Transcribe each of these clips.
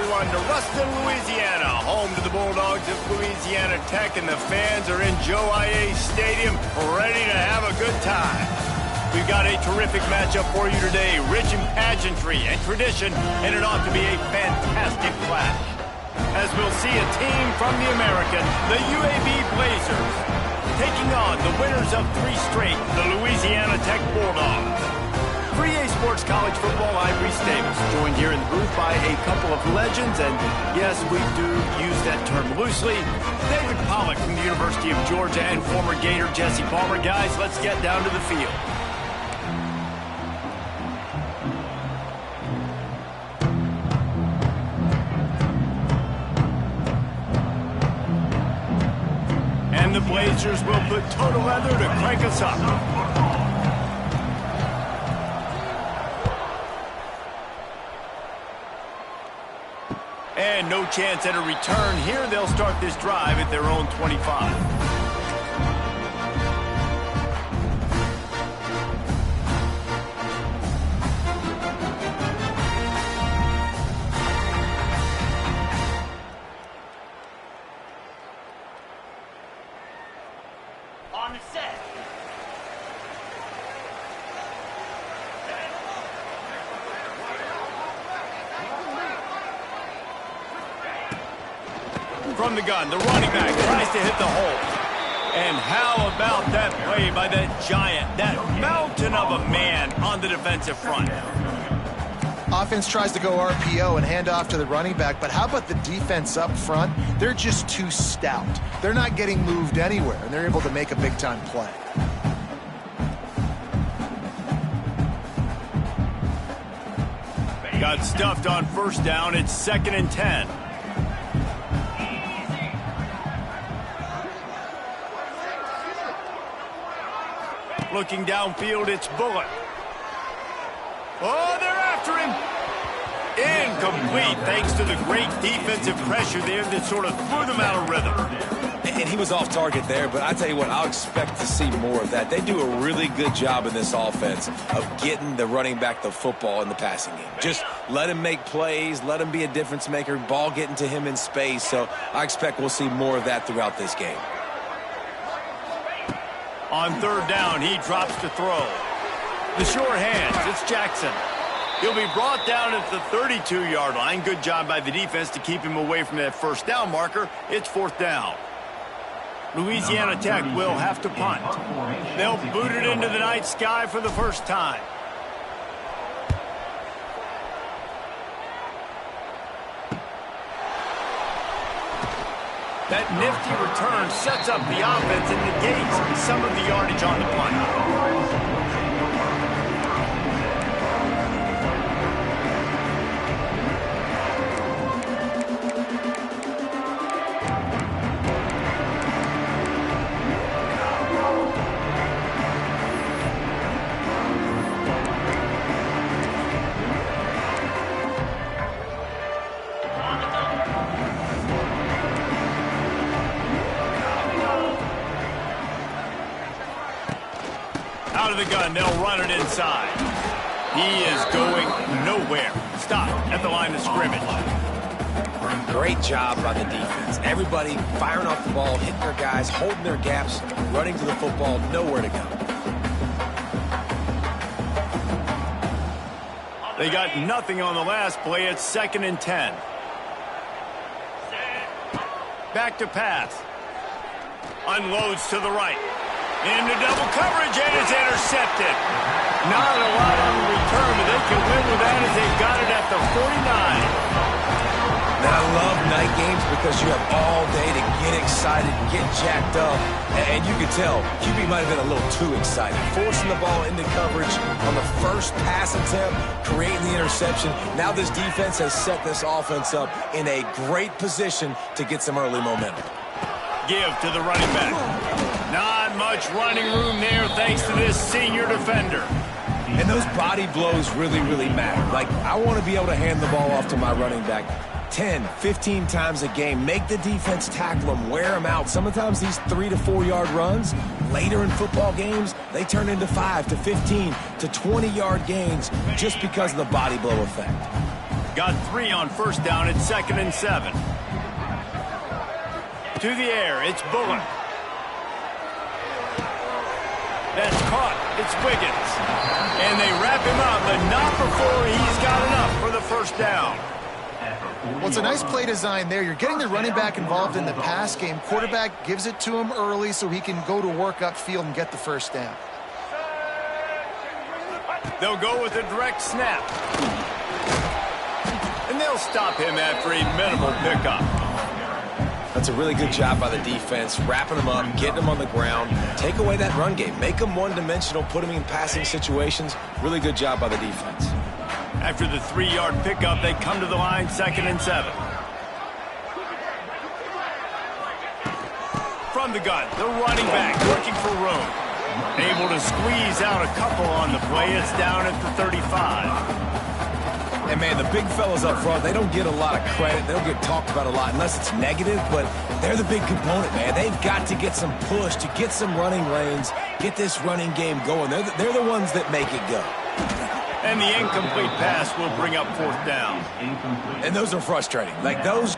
everyone, to Ruston, Louisiana, home to the Bulldogs of Louisiana Tech, and the fans are in Joe I.A. Stadium, ready to have a good time. We've got a terrific matchup for you today, rich in pageantry and tradition, and it ought to be a fantastic clash. As we'll see a team from the American, the UAB Blazers, taking on the winners of 3 straight, the Louisiana Tech Bulldogs. 3A Sports College Football, I'm Reese Davis, joined here in the booth by a couple of legends, and yes, we do use that term loosely. David Pollack from the University of Georgia and former Gator Jesse Palmer. Guys, let's get down to the field. And the Blazers will put total leather to crank us up. And no chance at a return here. They'll start this drive at their own 25. On the set. From the gun, the running back tries to hit the hole. And how about that play by that giant, that mountain of a man on the defensive front? Offense tries to go RPO and hand off to the running back, but how about the defense up front? They're just too stout. They're not getting moved anywhere, and they're able to make a big-time play. Got stuffed on first down. It's 2nd and 10. Looking downfield, it's Bullock. Oh, they're after him. Incomplete, thanks to the great defensive pressure there that sort of threw them out of rhythm. And he was off target there, but I tell you what, I'll expect to see more of that. They do a really good job in this offense of getting the running back the football in the passing game. Just let him make plays, let him be a difference maker, ball getting to him in space. So I expect we'll see more of that throughout this game. On 3rd down, he drops to throw. The short hands, it's Jackson. He'll be brought down at the 32-yard line. Good job by the defense to keep him away from that first down marker. It's 4th down. Louisiana Tech will have to punt. They'll boot it into the night sky for the first time. That nifty return sets up the offense and negates some of the yardage on the punt. Out of the gun, they'll run it inside. He is going nowhere. Stop at the line of scrimmage. Great job by the defense. Everybody firing off the ball, hitting their guys, holding their gaps, running to the football, nowhere to go. They got nothing on the last play. It's 2nd and 10. Back to pass. Unloads to the right. Into double coverage, and it's intercepted. Not a lot on the return, but they can win with that as they got it at the 49. Now, I love night games because you have all day to get excited, get jacked up, and you can tell QB might have been a little too excited. Forcing the ball into coverage on the first pass attempt, creating the interception. Now this defense has set this offense up in a great position to get some early momentum. Give to the running back. Not much running room there thanks to this senior defender. And those body blows really, really matter. Like, I want to be able to hand the ball off to my running back 10, 15 times a game. Make the defense tackle them, wear them out. Sometimes these 3 to 4 yard runs, later in football games, they turn into 5 to 15 to 20 yard gains just because of the body blow effect. got 3 on first down at 2nd and 7. To the air, it's Bullock. That's caught. It's Wiggins. And they wrap him up, but not before he's got enough for the first down. Well, it's a nice play design there. You're getting the running back involved in the pass game. Quarterback gives it to him early so he can go to work upfield and get the first down. They'll go with a direct snap. And they'll stop him after a minimal pickup. That's a really good job by the defense, wrapping them up, getting them on the ground. Take away that run game. Make them one-dimensional, put them in passing situations. Really good job by the defense. After the 3-yard pickup, they come to the line, 2nd and 7. From the gun, the running back looking for room. Able to squeeze out a couple on the play. It's down at the 35. And, man, the big fellas up front, they don't get a lot of credit. They don't get talked about a lot unless it's negative, but they're the big component, man. They've got to get some push to get some running lanes, get this running game going. They're the ones that make it go. And the incomplete pass will bring up 4th down. And those are frustrating. Like those...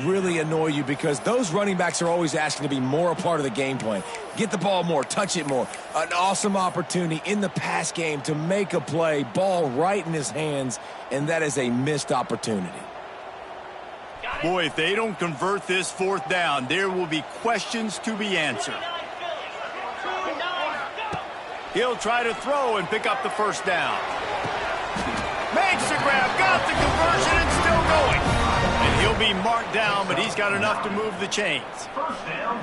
really annoy you because those running backs are always asking to be more a part of the game plan. Get the ball more, touch it more. An awesome opportunity in the pass game to make a play, ball right in his hands, and that is a missed opportunity. Boy, if they don't convert this 4th down, there will be questions to be answered. He'll try to throw and pick up the first down. Makes the grab, got the conversion, and still going. And he'll be marked down, but he's got enough to move the chains.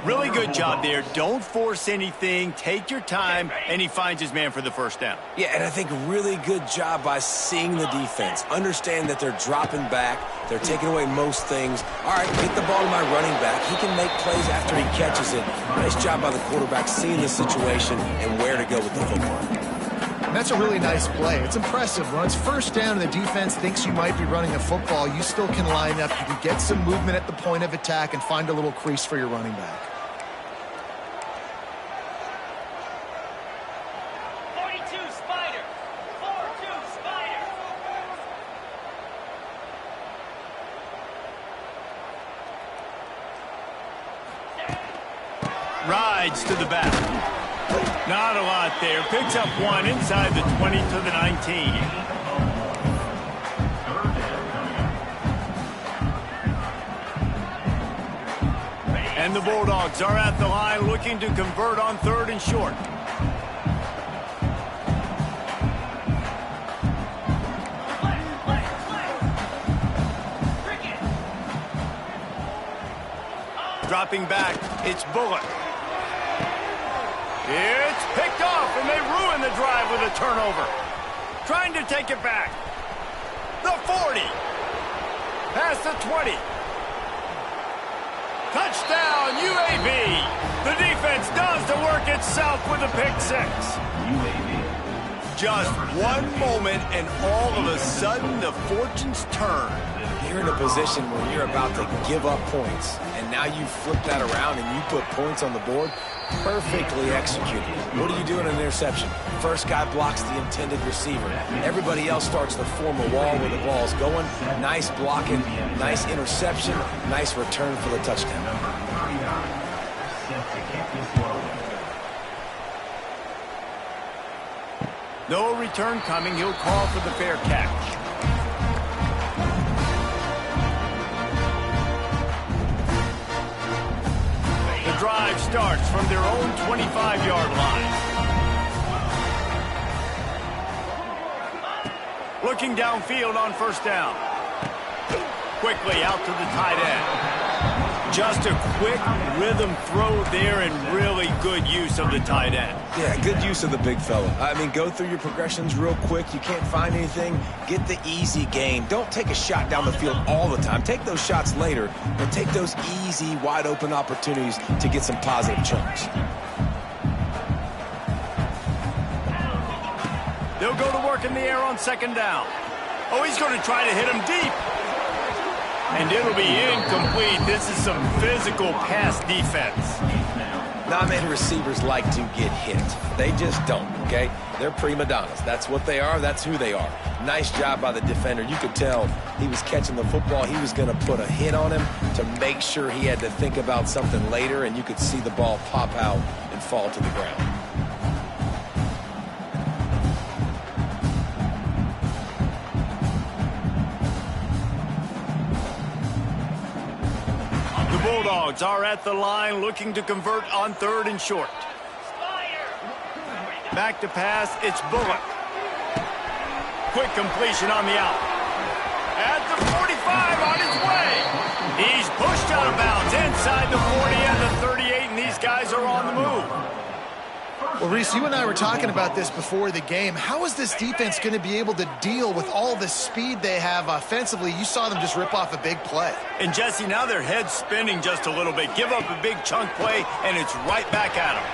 Really good job there. Don't force anything. Take your time, and he finds his man for the first down. Yeah, and I think really good job by seeing the defense. Understand that they're dropping back. They're taking away most things. All right, get the ball to my running back. He can make plays after he catches it. Nice job by the quarterback seeing the situation and where to go with the football. And that's a really nice play. It's impressive. When it's first down and the defense thinks you might be running a football, you still can line up. You can get some movement at the point of attack and find a little crease for your running back. 42 Spider. 4-2 Spider. Rides to the back. Not a lot there. Picks up 1 inside the 20 to the 19. And the Bulldogs are at the line looking to convert on 3rd and short. Dropping back, it's Bullock. It's picked off, and they ruin the drive with a turnover. Trying to take it back. The 40. Past the 20. Touchdown, UAB. The defense does the work itself with a pick 6. Just one moment, and all of a sudden, the fortunes turn. You're in a position where you're about to give up points, and now you flip that around and you put points on the board. Perfectly executed. What do you do in an interception? First guy blocks the intended receiver. Everybody else starts to form a wall where the ball's going. Nice blocking, nice interception, nice return for the touchdown. No return coming. He'll call for the fair catch. The drive starts from their own 25-yard line. Looking downfield on first down. Quickly out to the tight end. Just a quick rhythm throw there and really good use of the tight end. Yeah, good use of the big fella. I mean, go through your progressions real quick. You can't find anything, get the easy gain. Don't take a shot down the field all the time. Take those shots later, but take those easy, wide-open opportunities to get some positive chunks. They'll go to work in the air on second down. Oh, he's going to try to hit him deep. And it'll be incomplete. This is some physical pass defense. Not many receivers like to get hit. They just don't, okay? They're prima donnas. That's what they are. That's who they are. Nice job by the defender. You could tell he was catching the football. He was going to put a hit on him to make sure he had to think about something later, and you could see the ball pop out and fall to the ground. Bulldogs are at the line looking to convert on 3rd and short. Back to pass, it's Bullock. Quick completion on the out. At the 45 on his way. He's pushed out of bounds inside the 40 and the 38, and these guys are on the move. Well, Reese, you and I were talking about this before the game. How is this defense going to be able to deal with all the speed they have offensively? You saw them just rip off a big play. And, Jesse, now their head's spinning just a little bit. Give up a big chunk play, and it's right back at them.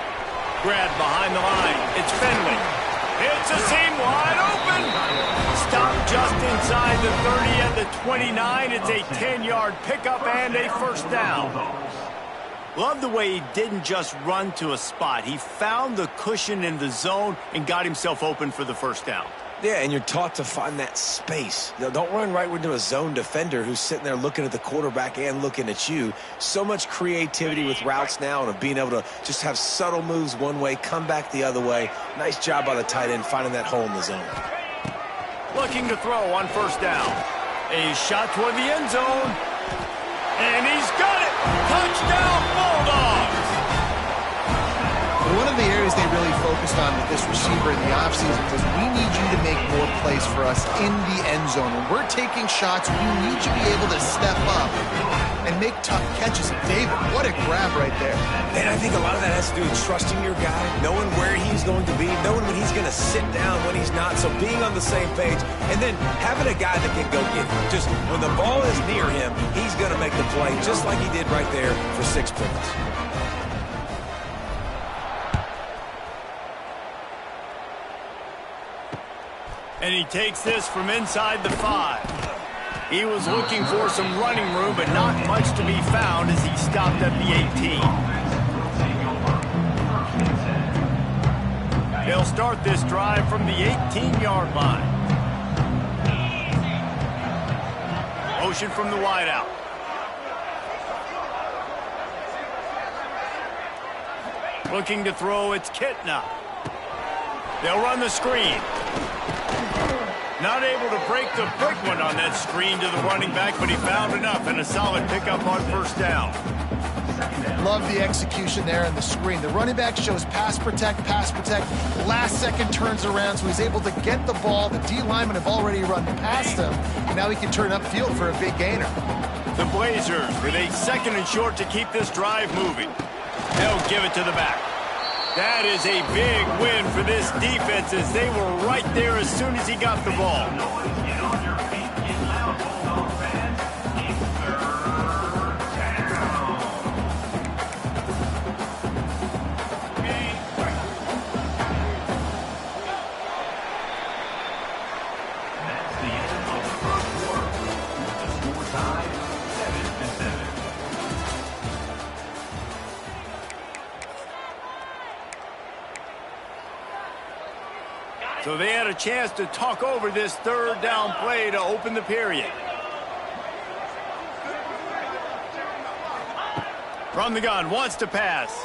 Grab behind the line. It's Finley. It's a seam wide open. Stop just inside the 30 and the 29. It's a 10-yard pickup and a first down. Love the way he didn't just run to a spot. He found the cushion in the zone and got himself open for the first down. Yeah, and you're taught to find that space. Now, don't run right into a zone defender who's sitting there looking at the quarterback and looking at you. So much creativity with routes now and of being able to just have subtle moves one way, come back the other way. Nice job by the tight end finding that hole in the zone. Looking to throw on first down. A shot toward the end zone. And he's got it! Touchdown, Bulldogs! One of the areas they really focused on with this receiver in the offseason was we need you to make more plays for us in the end zone. When we're taking shots, we need you to be able to step up and make tough catches. David, what a grab right there. And I think a lot of that has to do with trusting your guy, knowing where he's going to be, knowing when he's going to sit down, when he's not, so being on the same page, and then having a guy that can go get him. Just when the ball is near him, he's going to make the play, just like he did right there for 6 points. And he takes this from inside the 5. He was looking for some running room, but not much to be found as he stopped at the 18. They'll start this drive from the 18-yard line. Motion from the wideout. Looking to throw, it's Kitna. They'll run the screen. Not able to break the big one on that screen to the running back, but he found enough and a solid pickup on first down. Love the execution there on the screen. The running back shows pass protect, last second turns around, so he's able to get the ball. The D linemen have already run past him, and now he can turn upfield for a big gainer. The Blazers with a 2nd and short to keep this drive moving. They'll give it to the back. That is a big win for this defense as they were right there as soon as he got the ball. So they had a chance to talk over this 3rd down play to open the period. From the gun, wants to pass.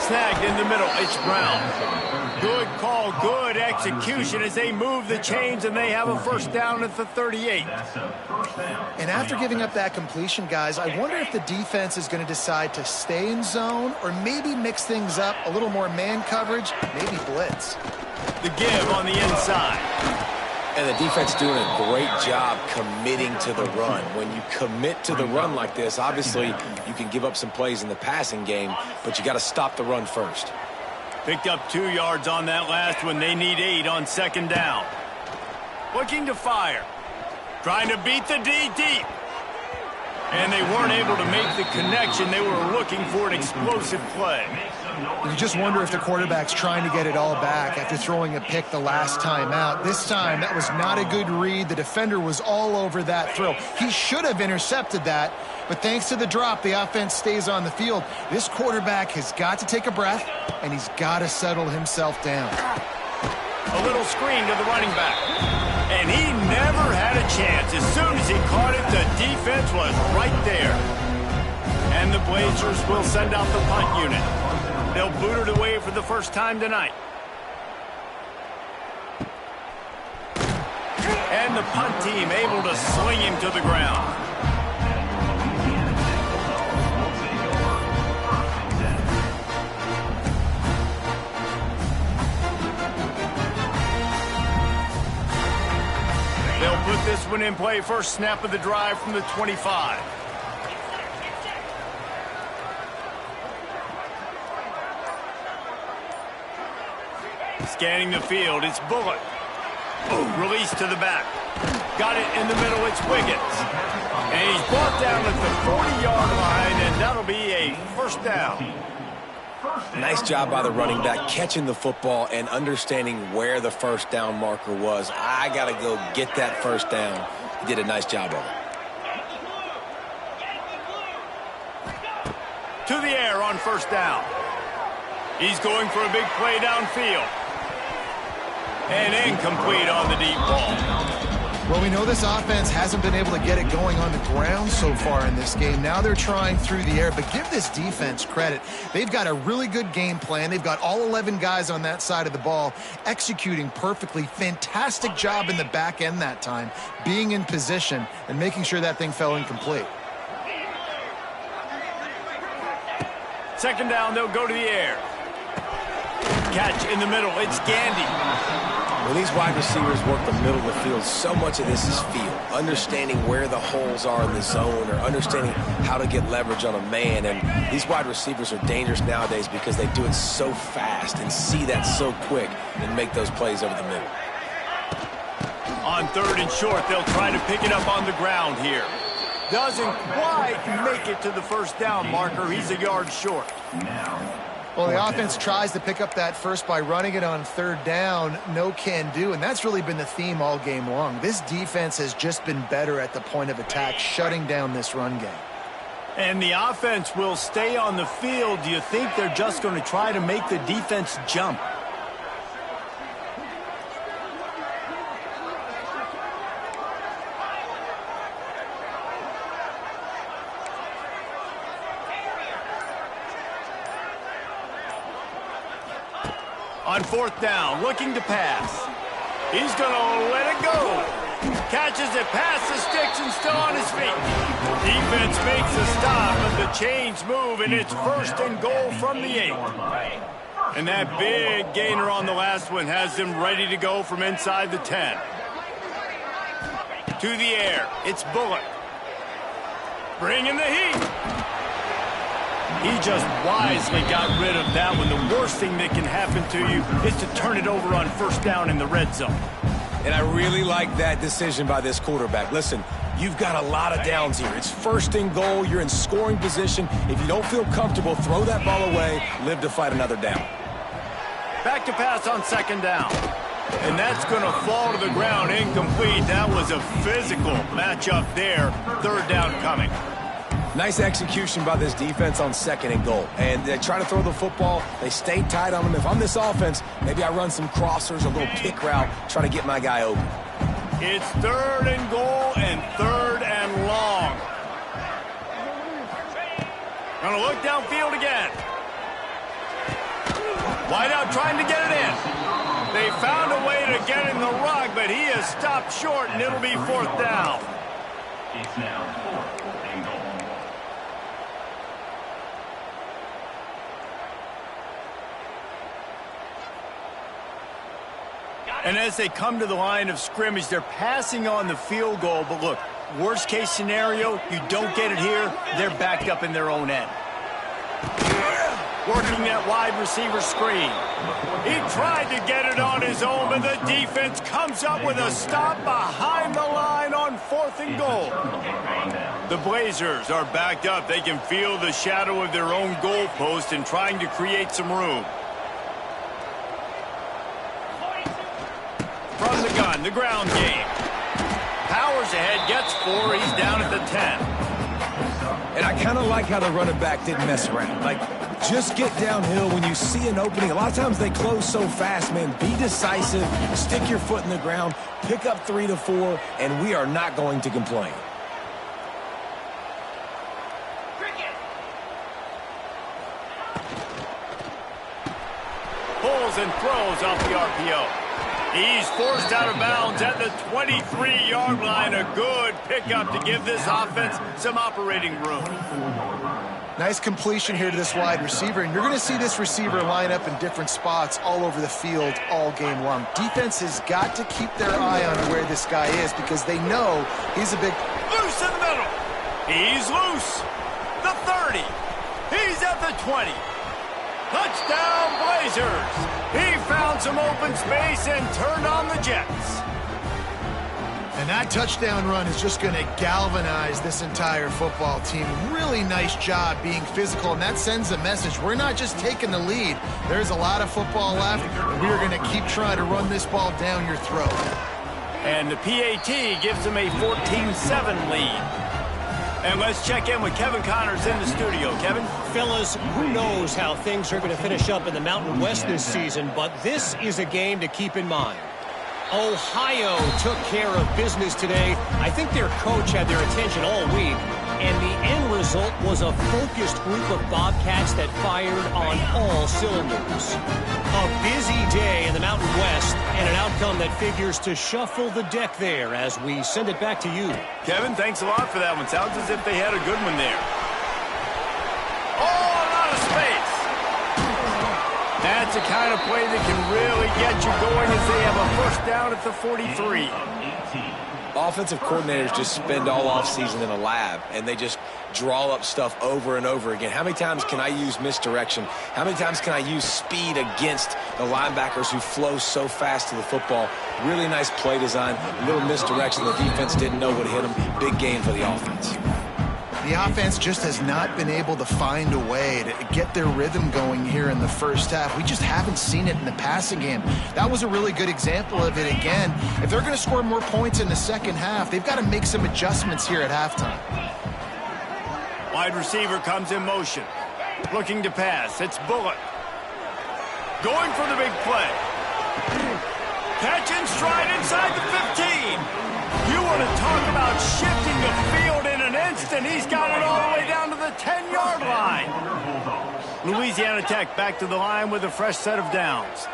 Snagged in the middle, it's Brown. Good call, good execution as they move the chains and they have a first down at the 38. And after giving up that completion, guys, I wonder if the defense is going to decide to stay in zone or maybe mix things up, a little more man coverage, maybe blitz. The give on the inside. And the defense doing a great job committing to the run. When you commit to the run like this, obviously you can give up some plays in the passing game, but you got to stop the run first. Picked up 2 yards on that last one. They need 8 on second down. Looking to fire. Trying to beat the D deep. And they weren't able to make the connection. They were looking for an explosive play. You just wonder if the quarterback's trying to get it all back after throwing a pick the last time out. This time, that was not a good read. The defender was all over that throw. He should have intercepted that, but thanks to the drop, the offense stays on the field. This quarterback has got to take a breath, and he's got to settle himself down. A little screen to the running back. And he never had a chance. As soon as he caught it, the defense was right there. And the Blazers will send out the punt unit. They'll boot it away for the first time tonight. And the punt team able to sling him to the ground. They'll put this one in play. First snap of the drive from the 25. Scanning the field, it's Bullock. Release to the back. Got it in the middle, it's Wiggins. And he's brought down at the 40-yard line, and that'll be a first down. Nice job by the running back, catching the football and understanding where the first down marker was. I got to go get that first down. He did a nice job of it. To the air on first down. He's going for a big play downfield. And incomplete on the deep ball. Well, we know this offense hasn't been able to get it going on the ground so far in this game. Now they're trying through the air, but give this defense credit. They've got a really good game plan. They've got all 11 guys on that side of the ball executing perfectly. Fantastic job in the back end that time, being in position and making sure that thing fell incomplete. Second down, they'll go to the air. Catch in the middle, it's Gandy. When these wide receivers work the middle of the field, so much of this is feel. Understanding where the holes are in the zone or understanding how to get leverage on a man. And these wide receivers are dangerous nowadays because they do it so fast and see that so quick and make those plays over the middle. On third and short, they'll try to pick it up on the ground here. Doesn't quite make it to the first down marker. He's a yard short. Well, the offense tries to pick up that first by running it on third down. No can do, and that's really been the theme all game long. This defense has just been better at the point of attack, shutting down this run game. And the offense will stay on the field. Do you think they're just going to try to make the defense jump? On fourth down, looking to pass. He's going to let it go. Catches it past the sticks and still on his feet. Defense makes a stop, and the chains move, and it's first and goal from the 8. And that big gainer on the last one has them ready to go from inside the 10. To the air, it's Bullock. Bringing the heat. He just wisely got rid of that one. The worst thing that can happen to you is to turn it over on first down in the red zone. And I really like that decision by this quarterback. Listen, you've got a lot of downs here. It's first and goal. You're in scoring position. If you don't feel comfortable, throw that ball away. Live to fight another down. Back to pass on second down. And that's going to fall to the ground incomplete. That was a physical matchup there. Third down coming. Nice execution by this defense on second and goal. And they try to throw the football. They stay tight on them. If I'm this offense, maybe I run some crossers, a little pick route, try to get my guy open. It's third and goal and third and long. Going to look downfield again. Wideout trying to get it in. They found a way to get in the rug, but he has stopped short, and it'll be fourth down. It's now fourth and goal. And as they come to the line of scrimmage, they're passing on the field goal. But look, worst case scenario, you don't get it here, they're backed up in their own end. Working that wide receiver screen. He tried to get it on his own, but the defense comes up with a stop behind the line on 4th and goal. The Blazers are backed up. They can feel the shadow of their own goalpost and trying to create some room. From the gun, the ground game. Powers ahead, gets 4. He's down at the 10. And I kind of like how the running back didn't mess around. Like, just get downhill when you see an opening. A lot of times they close so fast, man. Be decisive, stick your foot in the ground, pick up 3 to 4, and we are not going to complain. Pulls and throws off the RPO. He's forced out of bounds at the 23-yard line. A good pickup to give this offense some operating room. Nice completion here to this wide receiver, and you're going to see this receiver line up in different spots all over the field all game long. Defense has got to keep their eye on where this guy is because they know he's a big... Loose in the middle. He's loose. The 30. He's at the 20. Touchdown, Blazers! He found some open space and turned on the Jets. And that touchdown run is just going to galvanize this entire football team. Really nice job being physical, and that sends a message. We're not just taking the lead. There's a lot of football left, and we're going to keep trying to run this ball down your throat. And the PAT gives them a 14-7 lead. And let's check in with Kevin Connors in the studio. Kevin? Fellas, who knows how things are going to finish up in the Mountain West this season, but this is a game to keep in mind. Ohio took care of business today. I think their coach had their attention all week, and the end result was a focused group of Bobcats that fired on all cylinders. A busy day in the Mountain West, and an outcome that figures to shuffle the deck there as we send it back to you. Kevin, thanks a lot for that one. Sounds as if they had a good one there. Oh, a lot of space. That's the kind of play that can really get you going as they have a first down at the 43. Offensive coordinators just spend all offseason in a lab, and they just draw up stuff over and over again. How many times can I use misdirection? How many times can I use speed against the linebackers who flow so fast to the football? Really nice play design, little misdirection. The defense didn't know what hit them. Big gain for the offense. The offense just has not been able to find a way to get their rhythm going here in the first half. We just haven't seen it in the passing game. That was a really good example of it again. If they're going to score more points in the second half, they've got to make some adjustments here at halftime. Wide receiver comes in motion. Looking to pass. It's Bullock. Going for the big play. Catch and stride inside the 15. You want to talk about shifting the field in an instant. He's got it all the way down to the 10-yard line. Louisiana Tech back to the line with a fresh set of downs.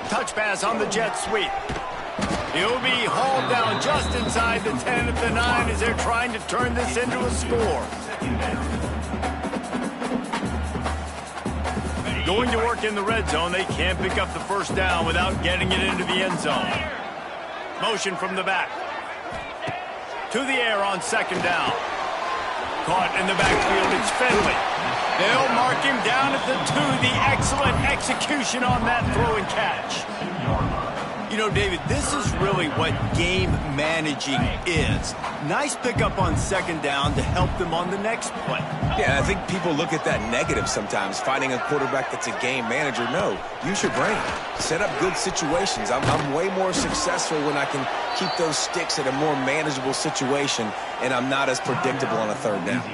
Touch pass on the jet sweep. He'll be hauled down just inside the 10 at the 9 as they're trying to turn this into a score. Going to work in the red zone. They can't pick up the first down without getting it into the end zone. Motion from the back. To the air on second down. Caught in the backfield. It's Finley. They'll mark him down at the 2. The excellent execution on that throw and catch. You know, David, this is really what game managing is. Nice pickup on second down to help them on the next play. Yeah, I think people look at that negative sometimes, finding a quarterback that's a game manager. No, use your brain. Set up good situations. I'm way more successful when I can keep those sticks at a more manageable situation, and I'm not as predictable on a third down.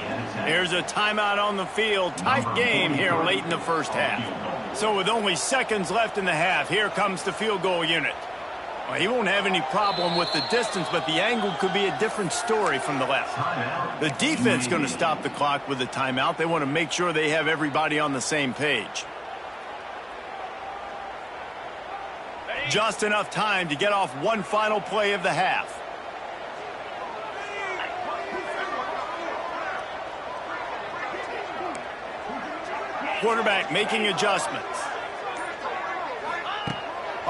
Here's a timeout on the field. Tight game here late in the first half. So with only seconds left in the half, here comes the field goal unit. Well, he won't have any problem with the distance, but the angle could be a different story from the left. The defense going to stop the clock with the timeout. They want to make sure they have everybody on the same page. Just enough time to get off one final play of the half. Quarterback making adjustments.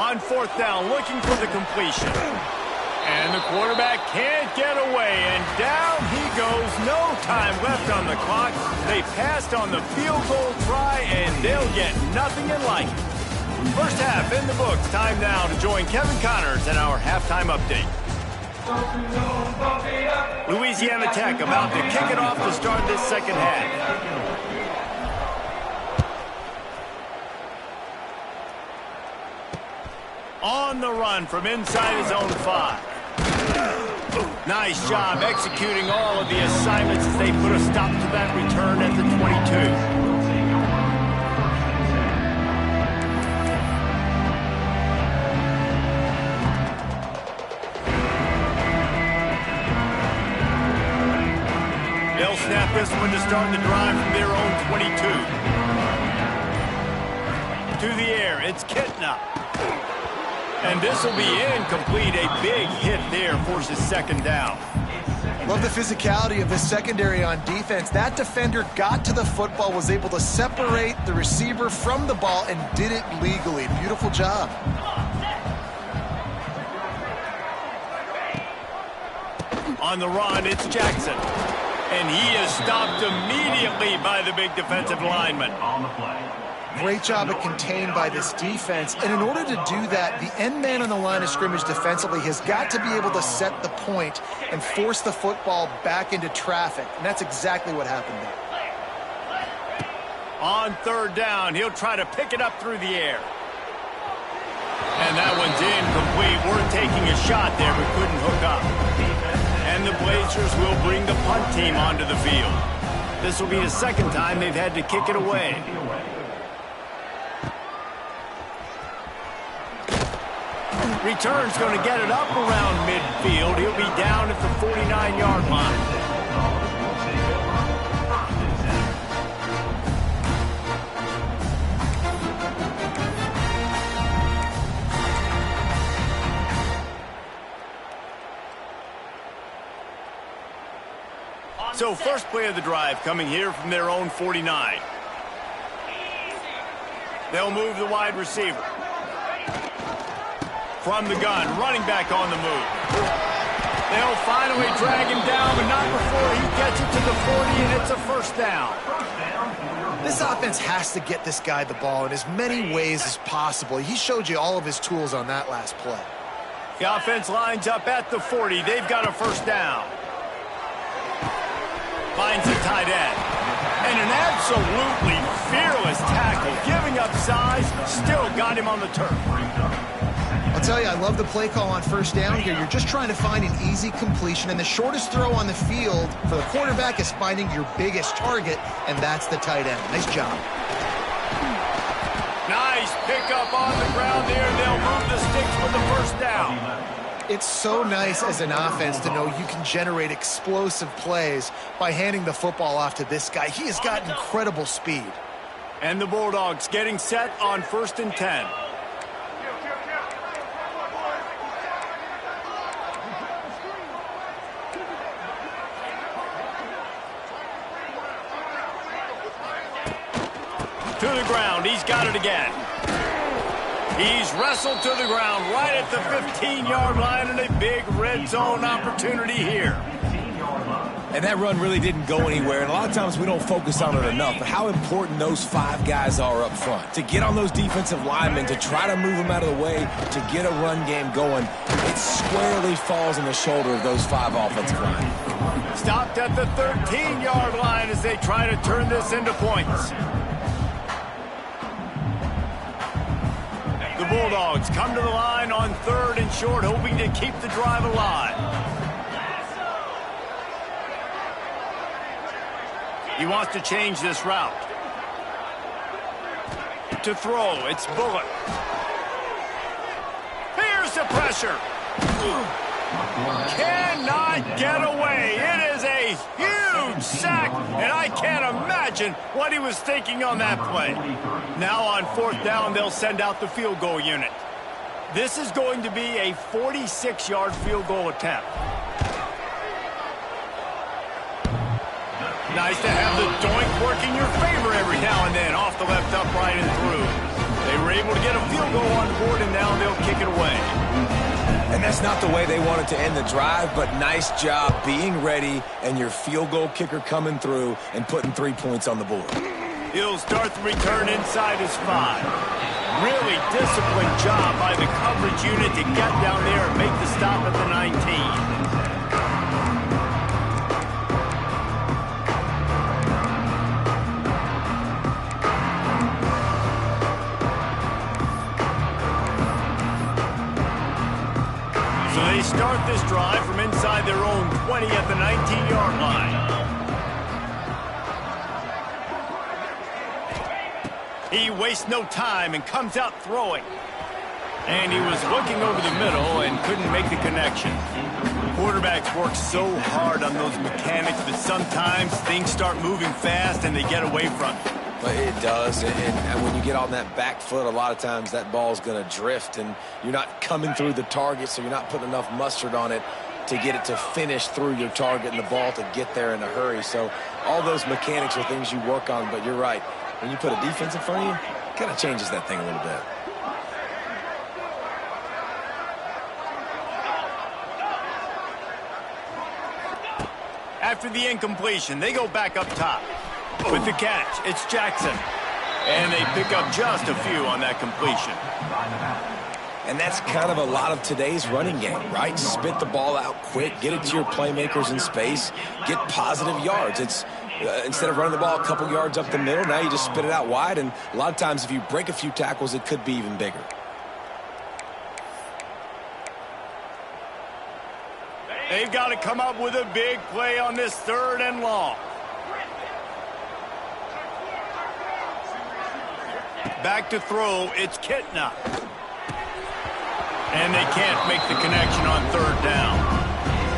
On fourth down, looking for the completion. And the quarterback can't get away, and down he goes. No time left on the clock. They passed on the field goal try, and they'll get nothing in life. First half in the books. Time now to join Kevin Connors in our halftime update. Louisiana Tech about to kick it off to start this second half. On the run from inside his own 5. Nice job executing all of the assignments as they put a stop to that return at the 22. They'll snap this one to start the drive from their own 22. To the air, it's Kitna. And this will be incomplete. A big hit there forces second down. Love the physicality of this secondary on defense. That defender got to the football, was able to separate the receiver from the ball, and did it legally. Beautiful job. On the run, it's Jackson. And he is stopped immediately by the big defensive lineman. On the play. Great job of contained by this defense. And in order to do that, the end man on the line of scrimmage defensively has got to be able to set the point and force the football back into traffic. And that's exactly what happened there. On third down, he'll try to pick it up through the air. And that one's incomplete. We're taking a shot there, but couldn't hook up. And the Blazers will bring the punt team onto the field. This will be the second time they've had to kick it away. Return's going to get it up around midfield. He'll be down at the 49-yard line. So first play of the drive coming here from their own 49. They'll move the wide receiver. From the gun, running back on the move. They'll finally drag him down, but not before he gets it to the 40, and it's a first down. This offense has to get this guy the ball in as many ways as possible. He showed you all of his tools on that last play. The offense lines up at the 40. They've got a first down. Finds a tight end. And an absolutely fearless tackle. Giving up size, still got him on the turf. I'll tell you, I love the play call on first down here. You're just trying to find an easy completion, and the shortest throw on the field for the quarterback is finding your biggest target, and that's the tight end. Nice job. Nice pickup on the ground there. They'll move the sticks with the first down. It's so nice as an offense to know you can generate explosive plays by handing the football off to this guy. He has got incredible speed. And the Bulldogs getting set on 1st and 10. To the ground, he's got it again. He's wrestled to the ground right at the 15-yard line, and a big red zone opportunity here. And that run really didn't go anywhere, and a lot of times we don't focus on it enough, but how important those 5 guys are up front. To get on those defensive linemen, to try to move them out of the way, to get a run game going, it squarely falls on the shoulder of those 5 offensive linemen. Stopped at the 13-yard line as they try to turn this into points. The Bulldogs come to the line on 3rd and short, hoping to keep the drive alive. He wants to change this route. To throw, it's Bullock. Here's the pressure. Cannot get away. It is a huge sack, and I can't imagine what he was thinking on that play. Now on 4th down, they'll send out the field goal unit. This is going to be a 46-yard field goal attempt. Nice to have the doink working your favor every now and then, off the left upright and through. They were able to get a field goal on board, and now they'll kick it away. And that's not the way they wanted to end the drive, but nice job being ready and your field goal kicker coming through and putting 3 points on the board. He'll start the return inside his 5. Really disciplined job by the coverage unit to get down there and make the stop at the 19. They start this drive from inside their own 20 at the 19-yard line. He wastes no time and comes out throwing. And he was looking over the middle and couldn't make the connection. Quarterbacks work so hard on those mechanics, but sometimes things start moving fast and they get away from it. But it does, and when you get on that back foot, a lot of times that ball's going to drift, and you're not coming through the target, so you're not putting enough mustard on it to get it to finish through your target and the ball to get there in a hurry. So all those mechanics are things you work on, but you're right. When you put a defense in front of you, it kind of changes that thing a little bit. After the incompletion, they go back up top. With the catch, it's Jackson. And they pick up just a few on that completion. And that's kind of a lot of today's running game, right? Spit the ball out quick, get it to your playmakers in space, get positive yards. It's instead of running the ball a couple yards up the middle, now you just spit it out wide. And a lot of times if you break a few tackles, it could be even bigger. They've got to come up with a big play on this 3rd and long. Back to throw, it's Kitna. And they can't make the connection on 3rd down.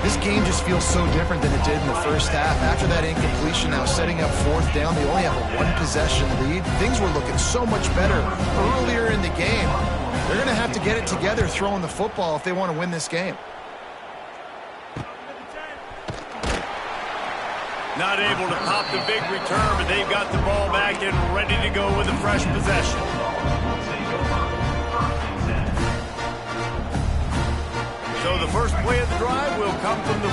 This game just feels so different than it did in the first half. After that incompletion, now setting up 4th down, they only have a 1-possession lead. Things were looking so much better earlier in the game. They're going to have to get it together throwing the football if they want to win this game. Not able to pop the big return, but they've got the ball back and ready to go with a fresh possession. So the first play of the drive will come from the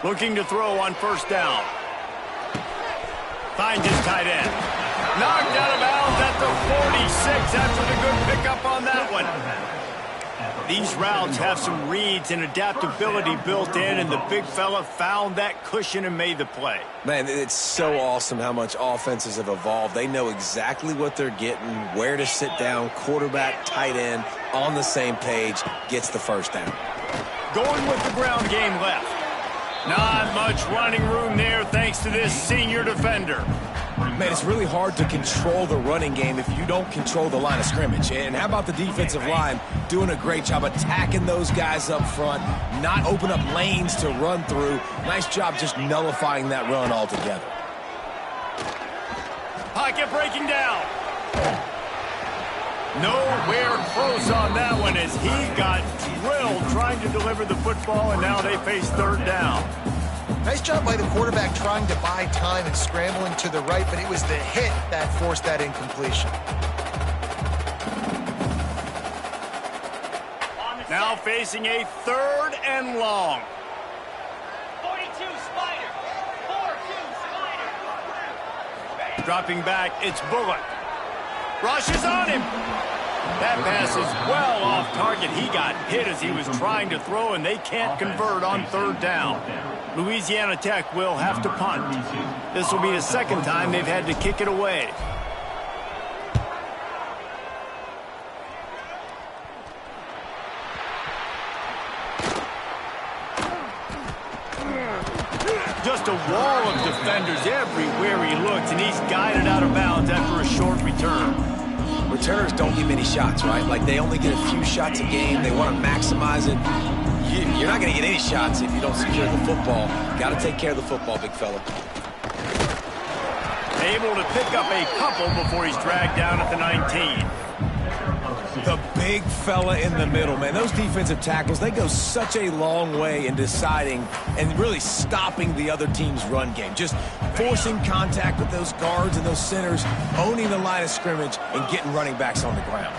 43. Looking to throw on 1st down. Finds his tight end. Knocked out of bounds at the 46 after the good pickup on that one. These routes have some reads and adaptability built in, and the big fella found that cushion and made the play. Man, it's so awesome how much offenses have evolved. They know exactly what they're getting, where to sit down, quarterback, tight end, on the same page, gets the 1st down. Going with the ground game left. Not much running room there thanks to this senior defender. Man, it's really hard to control the running game if you don't control the line of scrimmage. And how about the defensive line doing a great job attacking those guys up front, not open up lanes to run through. Nice job just nullifying that run altogether. Pocket breaking down. Nowhere close on that one as he got drilled trying to deliver the football, and now they face 3rd down. Nice job by the quarterback trying to buy time and scrambling to the right, but it was the hit that forced that incompletion. Now facing a 3rd and long. 42 Spider. 4-2 Spider. Dropping back, it's Bullock. Rushes on him. That pass is well off target. He got hit as he was trying to throw, and they can't convert on 3rd down. Louisiana Tech will have to punt. This will be the 2nd time they've had to kick it away. Just a wall of defenders everywhere he looks, and he's guided out of bounds after a short return. Returners don't get many shots, right? Like, they only get a few shots a game. They want to maximize it. You're not going to get any shots if you don't secure the football. Got to take care of the football, big fella. Able to pick up a couple before he's dragged down at the 19. The big fella in the middle, man. Those defensive tackles, they go such a long way in deciding and really stopping the other team's run game. Just forcing contact with those guards and those centers, owning the line of scrimmage, and getting running backs on the ground.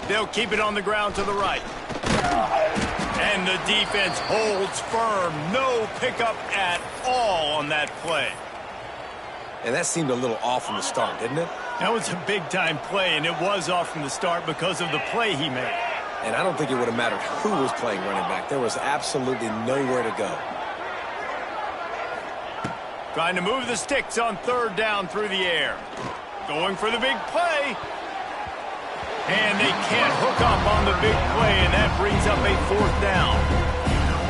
They'll keep it on the ground to the right. And the defense holds firm. No pickup at all on that play. And that seemed a little off from the start, didn't it? That was a big-time play, and it was off from the start because of the play he made. And I don't think it would have mattered who was playing running back. There was absolutely nowhere to go. Trying to move the sticks on third down through the air. Going for the big play. And they can't hook up on the big play, and that brings up a fourth down.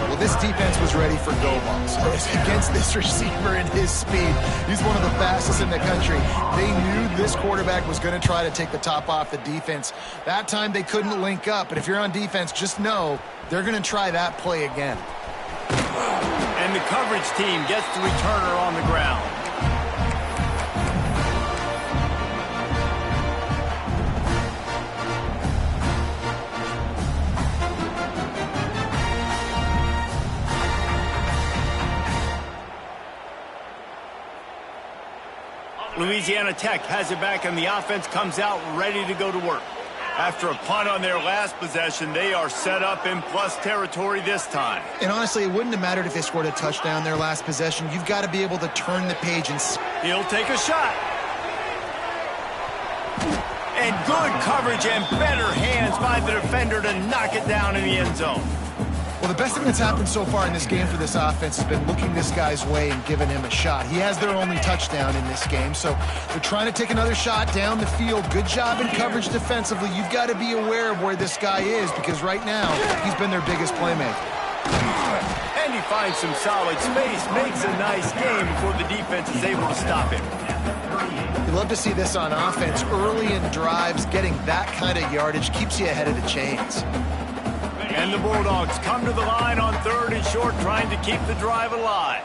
Well, this defense was ready for go balls against this receiver and his speed. He's one of the fastest in the country. They knew this quarterback was going to try to take the top off the defense. That time they couldn't link up, but if you're on defense, just know they're going to try that play again. And the coverage team gets the returner on the ground. Louisiana Tech has it back, and the offense comes out ready to go to work. After a punt on their last possession, they are set up in plus territory this time. And honestly, it wouldn't have mattered if they scored a touchdown their last possession. You've got to be able to turn the page and... He'll take a shot. And good coverage and better hands by the defender to knock it down in the end zone. Well, the best thing that's happened so far in this game for this offense has been looking this guy's way and giving him a shot. He has their only touchdown in this game, so they're trying to take another shot down the field. Good job in coverage defensively. You've got to be aware of where this guy is because right now he's been their biggest playmaker. And he finds some solid space, makes a nice game before the defense is able to stop him. You love to see this on offense. Early in drives, getting that kind of yardage keeps you ahead of the chains. And the Bulldogs come to the line on third and short, trying to keep the drive alive.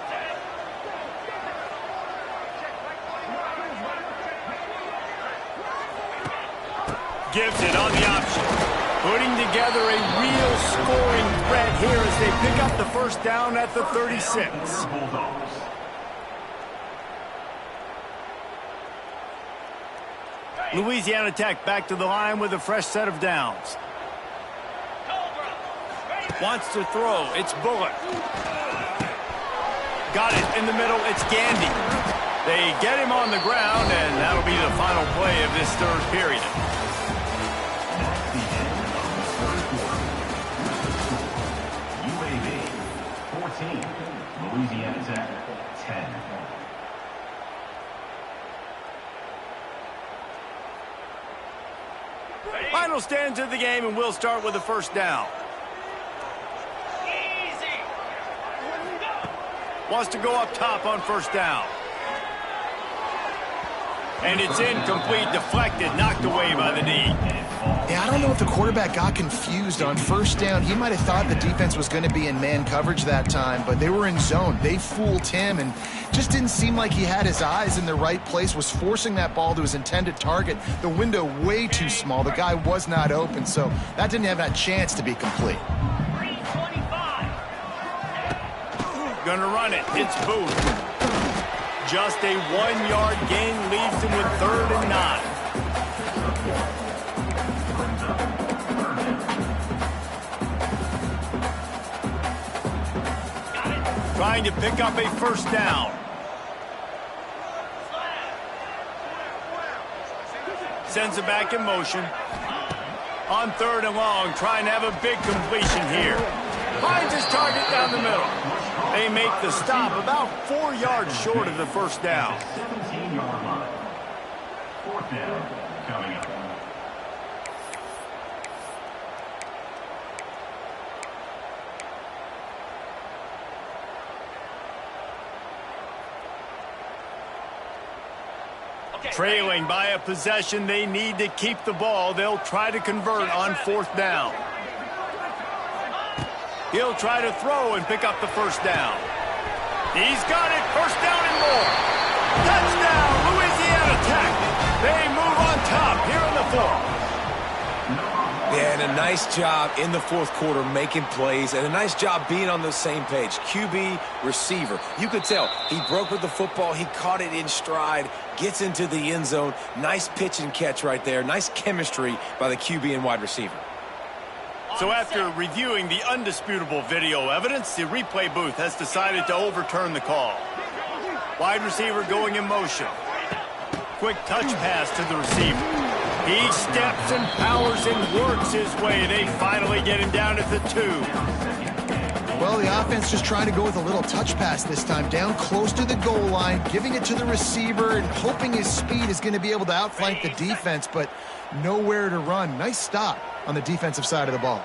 Gives it on the option. Putting together a real scoring threat here as they pick up the first down at the 36. Louisiana Tech back to the line with a fresh set of downs. Wants to throw. It's Bullock. Got it in the middle. It's Gandy. They get him on the ground, and that'll be the final play of this third period. UAB 14, Louisiana Tech 10. Final stanza of the game, and we'll start with the first down. Wants to go up top on first down. And it's incomplete, deflected, knocked away by the D. Yeah, I don't know if the quarterback got confused on first down. He might have thought the defense was going to be in man coverage that time, but they were in zone. They fooled him and just didn't seem like he had his eyes in the right place, was forcing that ball to his intended target. The window way too small. The guy was not open, so that didn't have that chance to be complete. Gonna run it. It's Booth. Just a 1-yard gain leaves him with 3rd and 9. Trying to pick up a first down. Sends it back in motion. On 3rd and long, trying to have a big completion here. Finds his target down the middle. They make the stop about 4 yards short of the first down. 17-yard line. 4th down coming up. Trailing by a possession, they need to keep the ball. They'll try to convert on 4th down. He'll try to throw and pick up the first down. He's got it. First down and more. Touchdown, Louisiana Tech. They move on fourth. Yeah, and a nice job in the fourth quarter making plays, and a nice job being on the same page. QB, receiver. You could tell he broke with the football. He caught it in stride, gets into the end zone. Nice pitch and catch right there. Nice chemistry by the QB and wide receiver. So after reviewing the undisputable video evidence, the replay booth has decided to overturn the call. Wide receiver going in motion. Quick touch pass to the receiver. He steps and powers and works his way. They finally get him down at the 2. Well, the offense just trying to go with a little touch pass this time, down close to the goal line, giving it to the receiver and hoping his speed is going to be able to outflank the defense, but nowhere to run. Nice stop on the defensive side of the ball.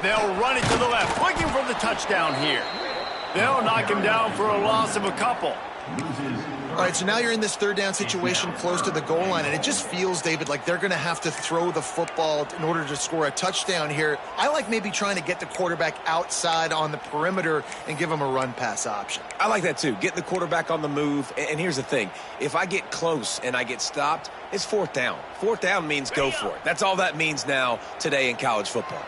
They'll run it to the left, looking for the touchdown here. They'll knock him down for a loss of a couple. All right, so now you're in this third down situation close to the goal line, and it just feels, David, like they're going to have to throw the football in order to score a touchdown here. I like maybe trying to get the quarterback outside on the perimeter and give him a run-pass option. I like that too. Get the quarterback on the move. And here's the thing. If I get close and I get stopped, it's fourth down. Fourth down means go for it. That's all that means now today in college football.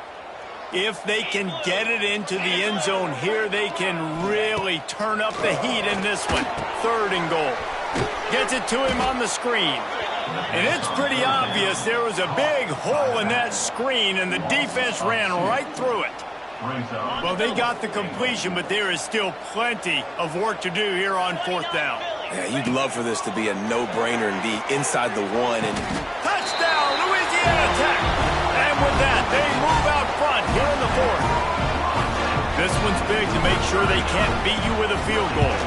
If they can get it into the end zone here, they can really turn up the heat in this one. 3rd and goal. Gets it to him on the screen. And it's pretty obvious there was a big hole in that screen, and the defense ran right through it. Well, they got the completion, but there is still plenty of work to do here on 4th down. Yeah, you'd love for this to be a no-brainer and be inside the 1. And touchdown, Louisiana Tech! And with that, they move out front here in the 4th. This one's big to make sure they can't beat you with a field goal.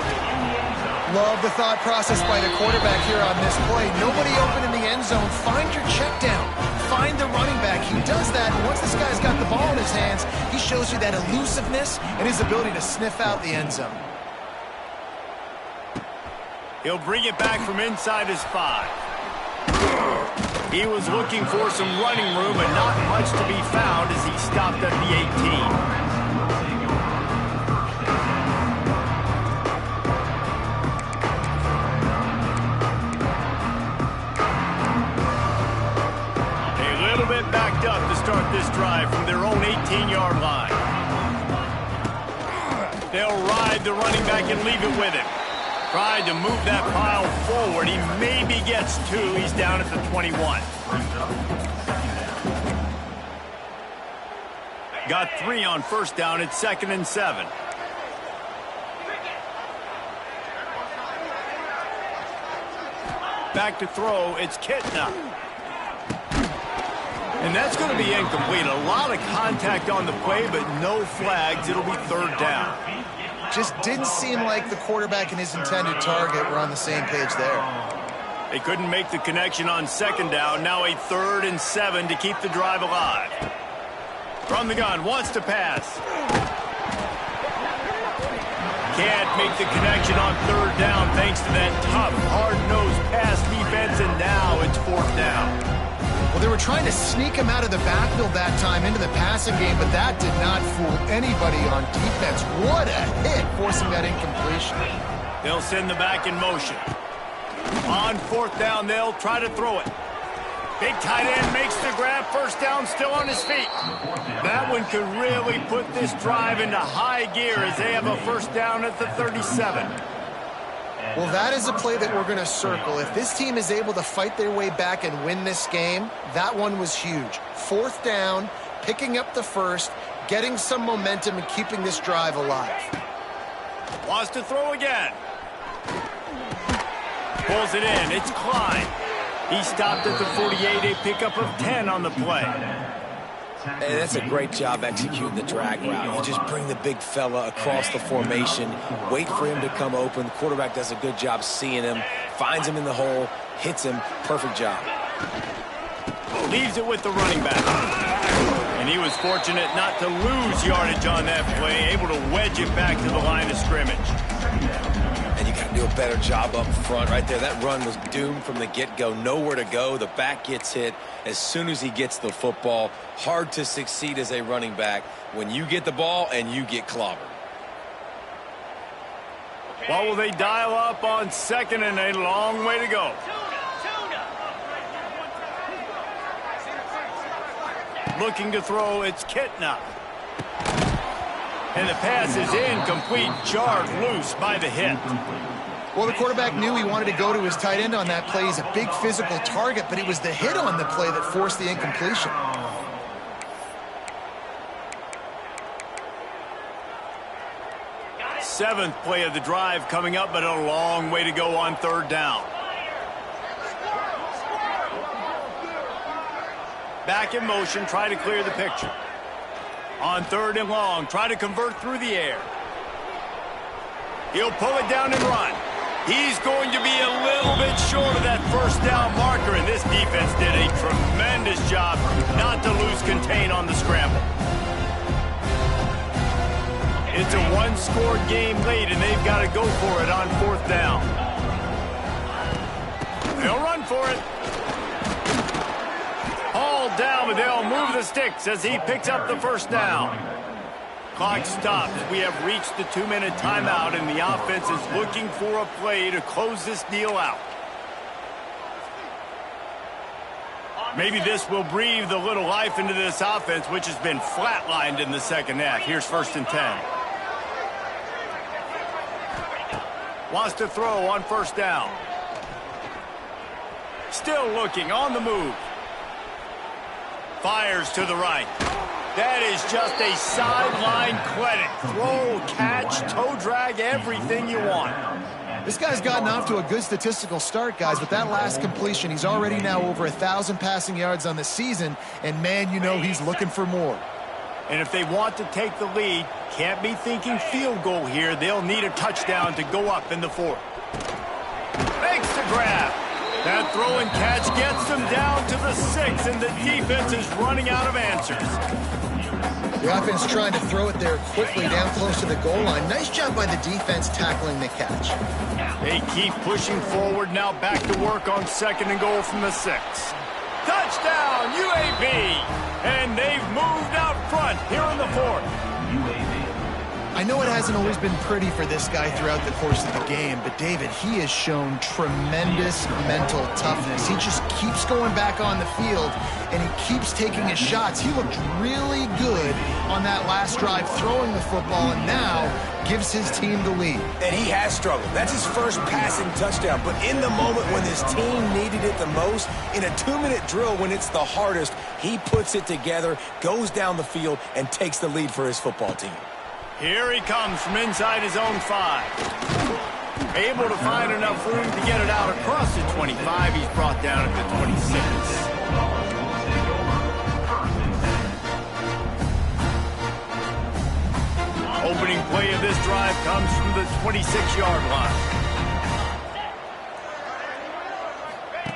Love the thought process by the quarterback here on this play. Nobody open in the end zone. Find your check down. Find the running back. He does that, and once this guy's got the ball in his hands, he shows you that elusiveness and his ability to sniff out the end zone. He'll bring it back from inside his 5. He was looking for some running room, but not much to be found as he stopped at the 18. Backed up to start this drive from their own 18-yard line. They'll ride the running back and leave it with him. Tried to move that pile forward. He maybe gets 2. He's down at the 21. Got 3 on 1st down. It's 2nd and 7. Back to throw. It's Kitna. And that's going to be incomplete. A lot of contact on the play, but no flags. It'll be 3rd down. Just didn't seem like the quarterback and his intended target were on the same page there. They couldn't make the connection on 2nd down. Now a 3rd and 7 to keep the drive alive. From the gun, wants to pass. Can't make the connection on 3rd down thanks to that tough, hard-nosed pass defense, and now it's 4th down. Well, they were trying to sneak him out of the backfield that time into the passing game, but that did not fool anybody on defense. What a hit, forcing that incompletion. They'll send the back in motion. On 4th down, they'll try to throw it. Big tight end makes the grab. 1st down, still on his feet. That one could really put this drive into high gear as they have a 1st down at the 37. Well, that is a play that we're going to circle. If this team is able to fight their way back and win this game, that one was huge. 4th down, picking up the 1st, getting some momentum and keeping this drive alive. Wants to throw again. Pulls it in. It's Klein. He stopped at the 48, a pickup of 10 on the play. Hey, that's a great job executing the drag route. You just bring the big fella across the formation, wait for him to come open. The quarterback does a good job seeing him, finds him in the hole, hits him. Perfect job. Leaves it with the running back. And he was fortunate not to lose yardage on that play, able to wedge it back to the line of scrimmage. And you got to do a better job up front right there. That run was doomed from the get-go. Nowhere to go. The back gets hit as soon as he gets the football. Hard to succeed as a running back when you get the ball and you get clobbered. What will they dial up on second and a long way to go? Looking to throw, it's Kitna. And the pass is incomplete, jarred loose by the hit. Well, the quarterback knew he wanted to go to his tight end on that play. He's a big physical target, but it was the hit on the play that forced the incompletion. Seventh play of the drive coming up, but a long way to go on third down. Back in motion, try to clear the picture. On third and long, try to convert through the air. He'll pull it down and run. He's going to be a little bit short of that first down marker, and this defense did a tremendous job not to lose contain on the scramble. It's a one-score game late, and they've got to go for it on fourth down. They'll run for it. Hauled down, but they'll move the sticks as he picks up the first down. Clock stops. We have reached the 2-minute timeout, and the offense is looking for a play to close this deal out. Maybe this will breathe a little life into this offense, which has been flatlined in the second half. Here's 1st and 10. Wants to throw on first down. Still looking on the move. Fires to the right. That is just a sideline clinic. Throw, catch, toe drag, everything you want. This guy's gotten off to a good statistical start, guys. With that last completion, he's already now over 1,000 passing yards on the season. And, man, you know he's looking for more. And if they want to take the lead, can't be thinking field goal here. They'll need a touchdown to go up in the fourth. Makes the grab. That throw and catch gets them down to the 6, and the defense is running out of answers. The offense trying to throw it there quickly down close to the goal line. Nice job by the defense tackling the catch. They keep pushing forward, now back to work on 2nd and goal from the 6. Touchdown, UAB! And they've moved out front here in the 4th. UAB. I know it hasn't always been pretty for this guy throughout the course of the game, but David, he has shown tremendous mental toughness. He just keeps going back on the field, and he keeps taking his shots. He looked really good on that last drive throwing the football, and now gives his team the lead. And he has struggled. That's his first passing touchdown. But in the moment when his team needed it the most, in a 2-minute drill when it's the hardest, he puts it together, goes down the field, and takes the lead for his football team. Here he comes from inside his own 5. Able to find enough room to get it out across the 25. He's brought down at the 26. Opening play of this drive comes from the 26-yard line.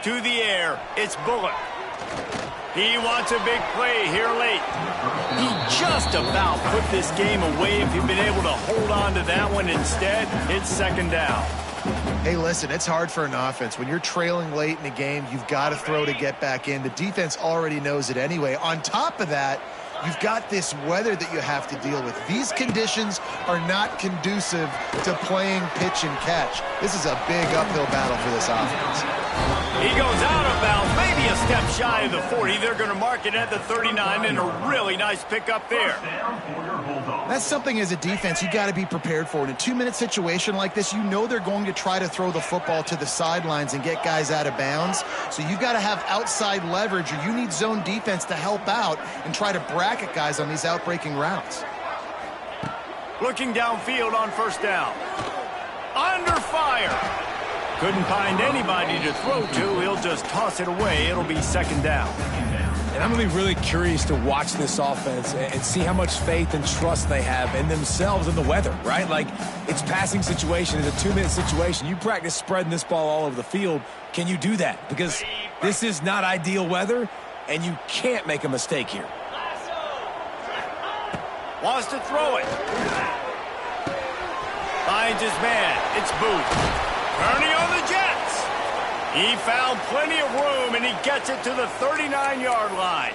To the air, it's Bullock. He wants a big play here late. He just about put this game away if he'd been able to hold on to that one. Instead, it's 2nd down. Hey, listen, it's hard for an offense. When you're trailing late in the game, you've got to throw to get back in. The defense already knows it anyway. On top of that, you've got this weather that you have to deal with. These conditions are not conducive to playing pitch and catch. This is a big uphill battle for this offense. He goes out of bounds, maybe a step shy of the 40. They're going to mark it at the 39, and a really nice pickup there. That's something as a defense you got to be prepared for. In a 2-minute situation like this, you know they're going to try to throw the football to the sidelines and get guys out of bounds. So you've got to have outside leverage, or you need zone defense to help out and try to bracket guys on these outbreaking routes. Looking downfield on first down. Under fire. Couldn't find anybody to throw to. He'll just toss it away. It'll be 2nd down. And I'm going to be really curious to watch this offense and see how much faith and trust they have in themselves and the weather, right? Like, it's passing situation. It's a 2-minute situation. You practice spreading this ball all over the field. Can you do that? Because this is not ideal weather, and you can't make a mistake here. Wants to throw it. Finds his man. It's Booth. Turning on the Jets. He found plenty of room, and he gets it to the 39-yard line.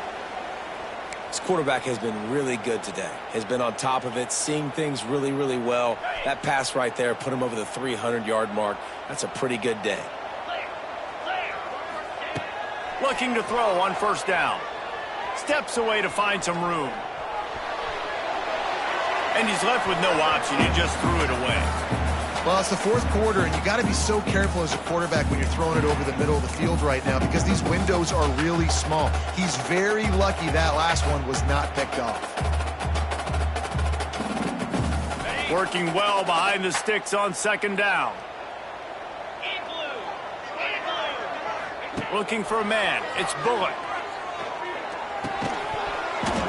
This quarterback has been really good today. Has been on top of it, seeing things really, really well. That pass right there put him over the 300-yard mark. That's a pretty good day. Looking to throw on first down. Steps away to find some room. And he's left with no option. He just threw it away. Well, it's the fourth quarter, and you got to be so careful as a quarterback when you're throwing it over the middle of the field right now because these windows are really small. He's very lucky that last one was not picked off. Working well behind the sticks on second down. Looking for a man. It's Bullock.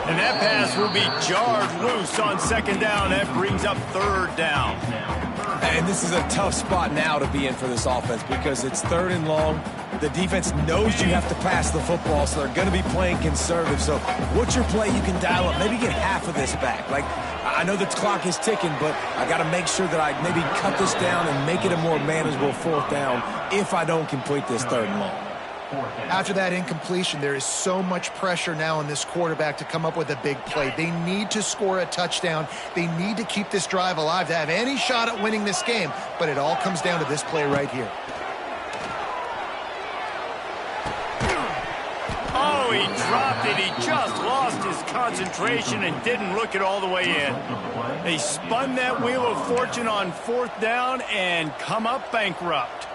And that pass will be jarred loose on second down. That brings up third down. And this is a tough spot now to be in for this offense because it's third and long. The defense knows you have to pass the football, so they're going to be playing conservative. So what's your play you can dial up? Maybe get half of this back. Like, I know the clock is ticking, but I got to make sure that I maybe cut this down and make it a more manageable fourth down if I don't complete this third and long. After that incompletion, there is so much pressure now on this quarterback to come up with a big play. They need to score a touchdown. They need to keep this drive alive to have any shot at winning this game. But it all comes down to this play right here. Oh, he dropped it. He just lost his concentration and didn't look it all the way in. They spun that wheel of fortune on fourth down and come up bankrupt.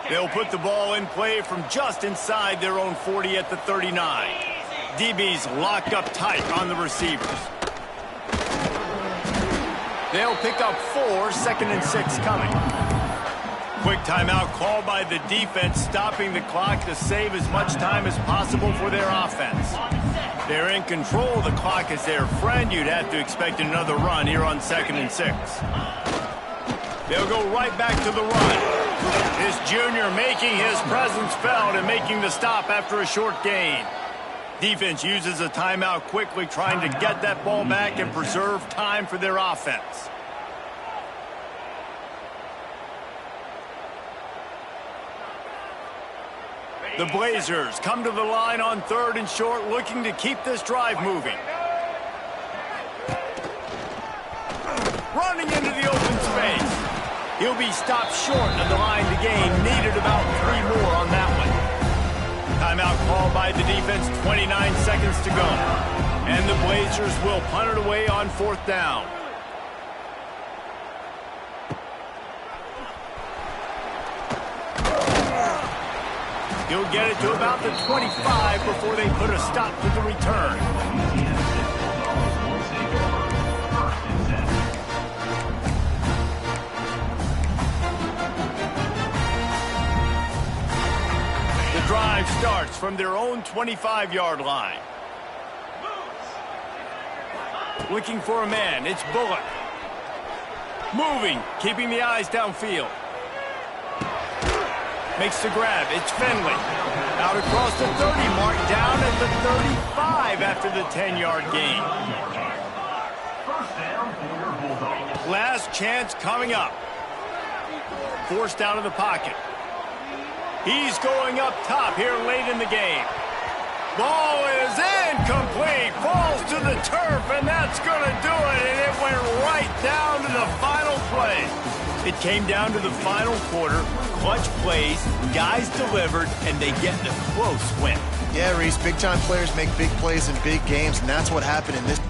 They'll put the ball in play from just inside their own 40 at the 39. DB's locked up tight on the receivers. They'll pick up 4, second and 6 coming. Quick timeout called by the defense, stopping the clock to save as much time as possible for their offense. They're in control. The clock is their friend. You'd have to expect another run here on second and 6. They'll go right back to the run. This junior making his presence felt and making the stop after a short gain. Defense uses a timeout quickly, trying to get that ball back and preserve time for their offense. The Blazers come to the line on third and short, looking to keep this drive moving. Running into the open space. He'll be stopped short of the line to gain. Needed about 3 more on that one. Timeout called by the defense, 29 seconds to go. And the Blazers will punt it away on fourth down. He'll get it to about the 25 before they put a stop to the return. Drive starts from their own 25-yard line. Looking for a man. It's Bullock. Moving, keeping the eyes downfield. Makes the grab. It's Finley. Out across the 30 mark, down at the 35 after the 10-yard gain. Last chance coming up. Forced out of the pocket. He's going up top here late in the game. Ball is incomplete. Falls to the turf, and that's going to do it. And it went right down to the final play. It came down to the final quarter. Clutch plays, guys delivered, and they get the close win. Yeah, Reese, big-time players make big plays in big games, and that's what happened in this.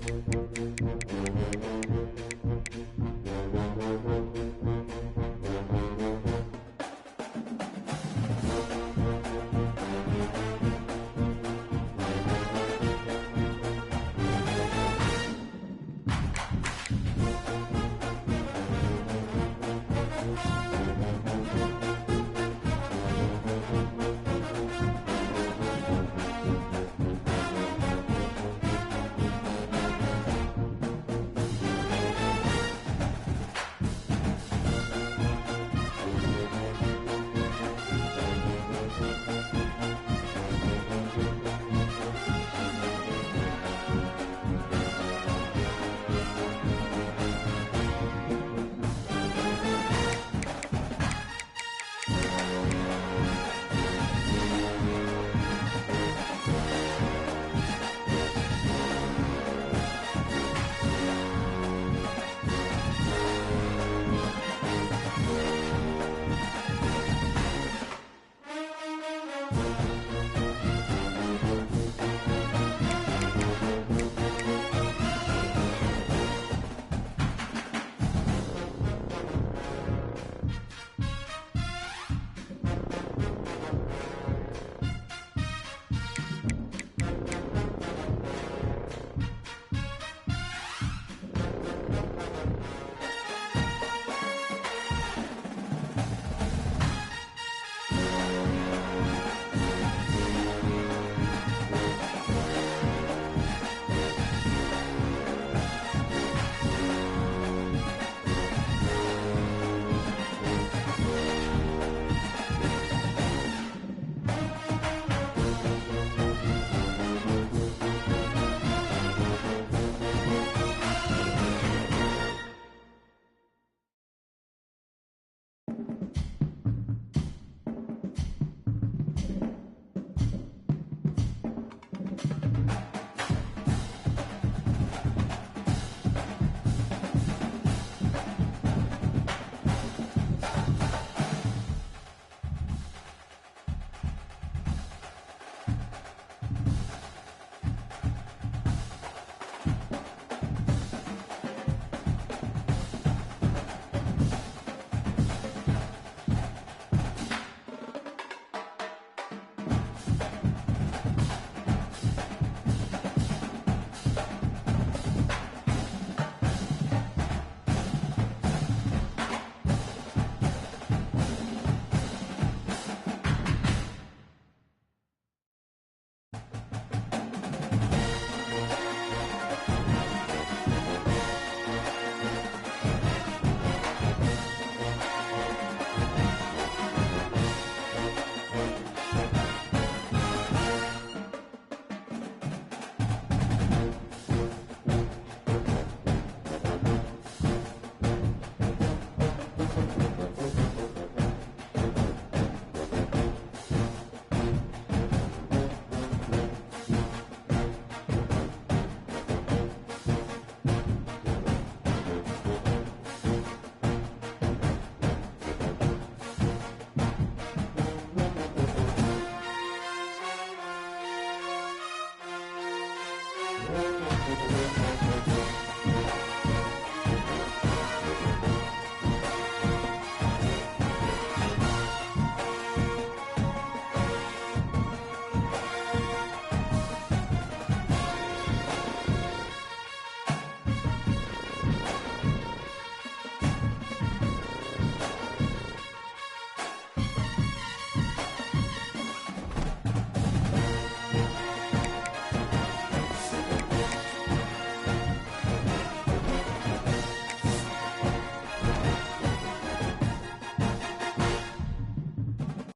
Thank you.